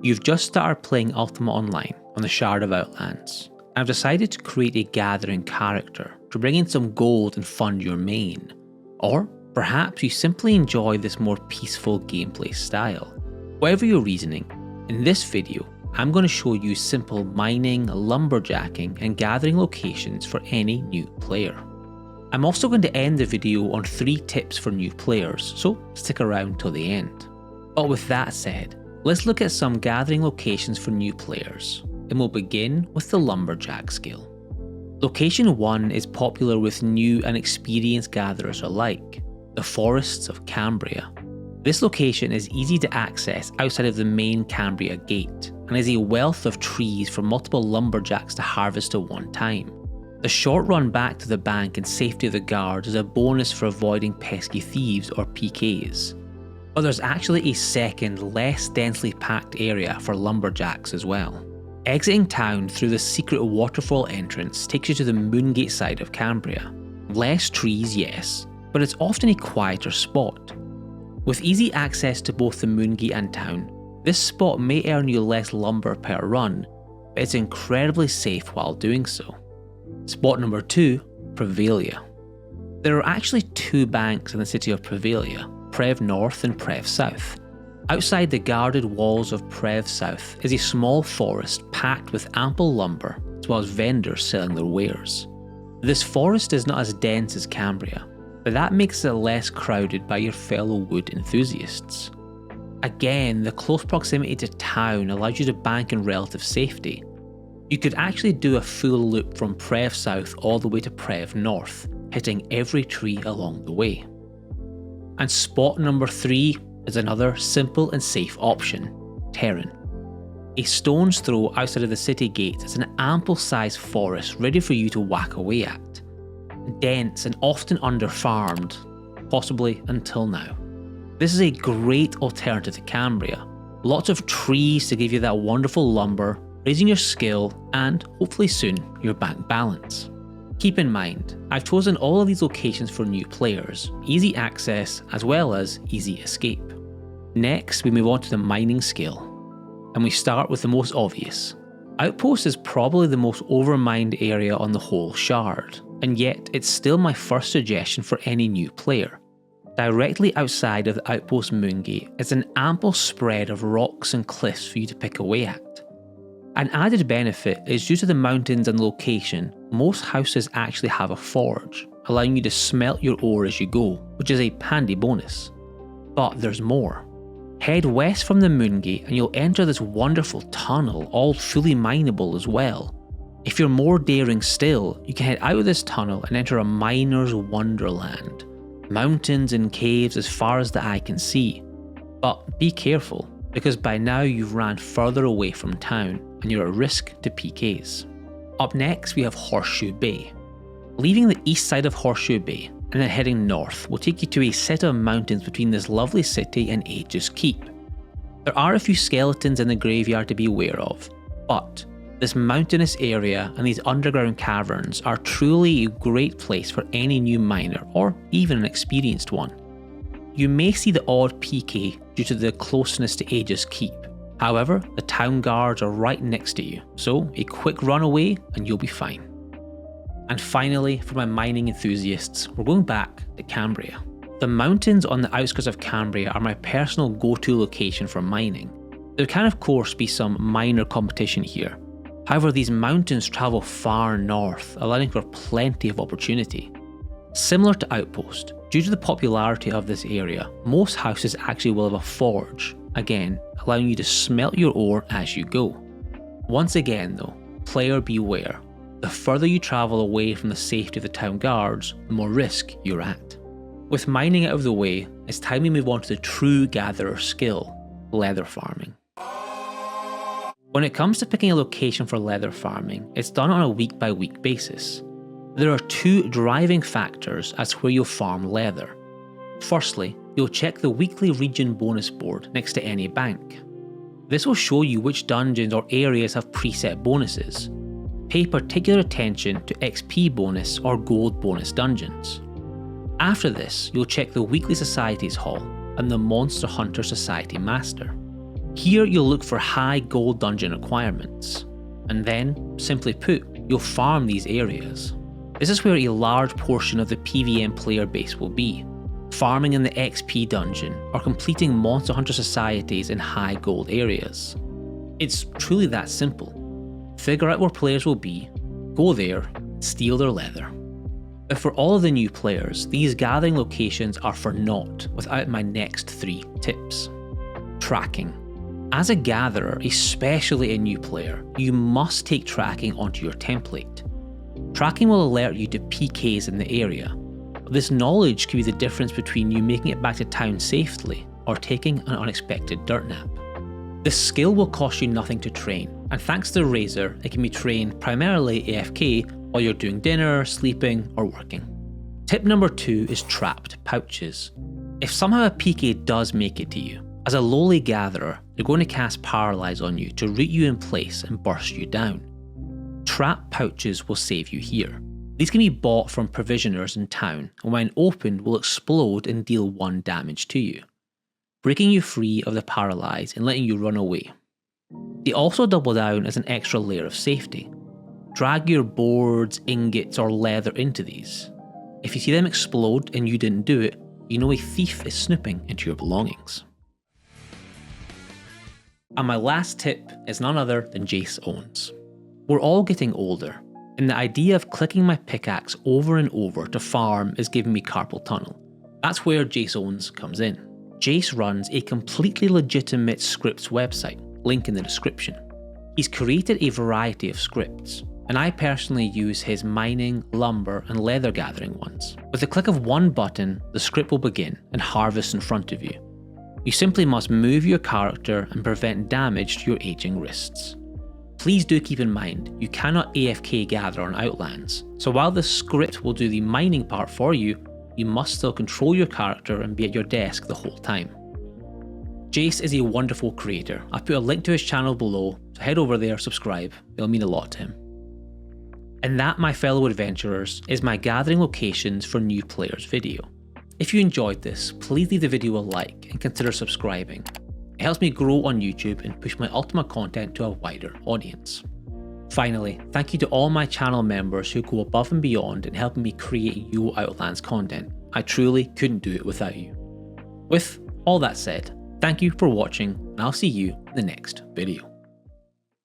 You've just started playing Ultima Online on the Shard of Outlands. I've decided to create a gathering character to bring in some gold and fund your main. Or perhaps you simply enjoy this more peaceful gameplay style. Whatever your reasoning, in this video I'm going to show you simple mining, lumberjacking and gathering locations for any new player. I'm also going to end the video on 3 tips for new players, so stick around till the end. But with that said, let's look at some gathering locations for new players, and we'll begin with the Lumberjack skill. Location 1 is popular with new and experienced gatherers alike, the Forests of Cambria. This location is easy to access outside of the main Cambria gate, and is a wealth of trees for multiple lumberjacks to harvest at one time. The short run back to the bank and safety of the guards is a bonus for avoiding pesky thieves or PKs. But there's actually a second, less densely packed area for lumberjacks as well. Exiting town through the secret waterfall entrance takes you to the Moongate side of Cambria. Less trees, yes, but it's often a quieter spot. With easy access to both the Moongate and town, this spot may earn you less lumber per run, but it's incredibly safe while doing so. Spot number 2, Prevalia. There are actually 2 banks in the city of Prevalia, Prev North and Prev South. Outside the guarded walls of Prev South is a small forest packed with ample lumber, as well as vendors selling their wares. This forest is not as dense as Cambria, but that makes it less crowded by your fellow wood enthusiasts. Again, the close proximity to town allows you to bank in relative safety. You could actually do a full loop from Prev South all the way to Prev North, hitting every tree along the way. And spot number 3 is another simple and safe option, Terran. A stone's throw outside of the city gate is an ample sized forest ready for you to whack away at. Dense and often under-farmed, possibly until now. This is a great alternative to Cambria. Lots of trees to give you that wonderful lumber, raising your skill and, hopefully soon, your bank balance. Keep in mind, I've chosen all of these locations for new players, easy access as well as easy escape. Next, we move on to the mining skill, and we start with the most obvious. Outpost is probably the most overmined area on the whole shard, and yet it's still my first suggestion for any new player. Directly outside of the Outpost Moongate is an ample spread of rocks and cliffs for you to pick away at. An added benefit is due to the mountains and location, most houses actually have a forge, allowing you to smelt your ore as you go, which is a handy bonus. But there's more. Head west from the Moongate and you'll enter this wonderful tunnel, all fully mineable as well. If you're more daring still, you can head out of this tunnel and enter a miner's wonderland. Mountains and caves as far as the eye can see. But be careful, because by now you've ran further away from town and you're at risk to PKs. Up next we have Horseshoe Bay. Leaving the east side of Horseshoe Bay and then heading north will take you to a set of mountains between this lovely city and Aegis Keep. There are a few skeletons in the graveyard to be aware of, but this mountainous area and these underground caverns are truly a great place for any new miner or even an experienced one. You may see the odd PK due to the closeness to Aegis Keep. However, the town guards are right next to you, so a quick run away and you'll be fine. And finally, for my mining enthusiasts, we're going back to Cambria. The mountains on the outskirts of Cambria are my personal go-to location for mining. There can of course be some minor competition here. However, these mountains travel far north, allowing for plenty of opportunity. Similar to Outpost, due to the popularity of this area, most houses actually will have a forge, again, allowing you to smelt your ore as you go. Once again though, player beware. The further you travel away from the safety of the town guards, the more risk you're at. With mining out of the way, it's time we move on to the true gatherer skill, leather farming. When it comes to picking a location for leather farming, it's done on a week by week basis. There are 2 driving factors as to where you'll farm leather. Firstly, you'll check the weekly region bonus board next to any bank. This will show you which dungeons or areas have preset bonuses. Pay particular attention to XP bonus or gold bonus dungeons. After this, you'll check the weekly societies hall and the Monster Hunter Society Master. Here you'll look for high gold dungeon requirements, and then, simply put, you'll farm these areas. This is where a large portion of the PvM player base will be, farming in the XP dungeon or completing Monster Hunter societies in high gold areas. It's truly that simple. Figure out where players will be, go there, steal their leather. But for all of the new players, these gathering locations are for naught without my next 3 tips. Tracking. As a gatherer, especially a new player, you must take tracking onto your template. Tracking will alert you to PKs in the area. This knowledge can be the difference between you making it back to town safely or taking an unexpected dirt nap. This skill will cost you nothing to train, and thanks to Razor, it can be trained primarily AFK while you're doing dinner, sleeping, or working. Tip number 2 is trapped pouches. If somehow a PK does make it to you, as a lowly gatherer, they're going to cast Paralyze on you to root you in place and burst you down. Trap pouches will save you here. These can be bought from provisioners in town, and when opened will explode and deal 1 damage to you, breaking you free of the Paralyze and letting you run away. They also double down as an extra layer of safety. Drag your boards, ingots, or leather into these. If you see them explode and you didn't do it, you know a thief is snooping into your belongings. And my last tip is none other than Jase owns. We're all getting older, and the idea of clicking my pickaxe over and over to farm is giving me carpal tunnel. That's where Jase owns comes in. Jase runs a completely legitimate scripts website, link in the description. He's created a variety of scripts, and I personally use his mining, lumber, and leather gathering ones. With the click of 1 button, the script will begin and harvest in front of you. You simply must move your character and prevent damage to your aging wrists. Please do keep in mind, you cannot AFK gather on Outlands, so while the script will do the mining part for you, you must still control your character and be at your desk the whole time. Jase is a wonderful creator. I'll put a link to his channel below, so head over there, subscribe, it'll mean a lot to him. And that, my fellow adventurers, is my gathering locations for new players video. If you enjoyed this, please leave the video a like and consider subscribing. It helps me grow on YouTube and push my Ultima content to a wider audience. Finally, thank you to all my channel members who go above and beyond in helping me create UO Outlands content. I truly couldn't do it without you. With all that said, thank you for watching, and I'll see you in the next video.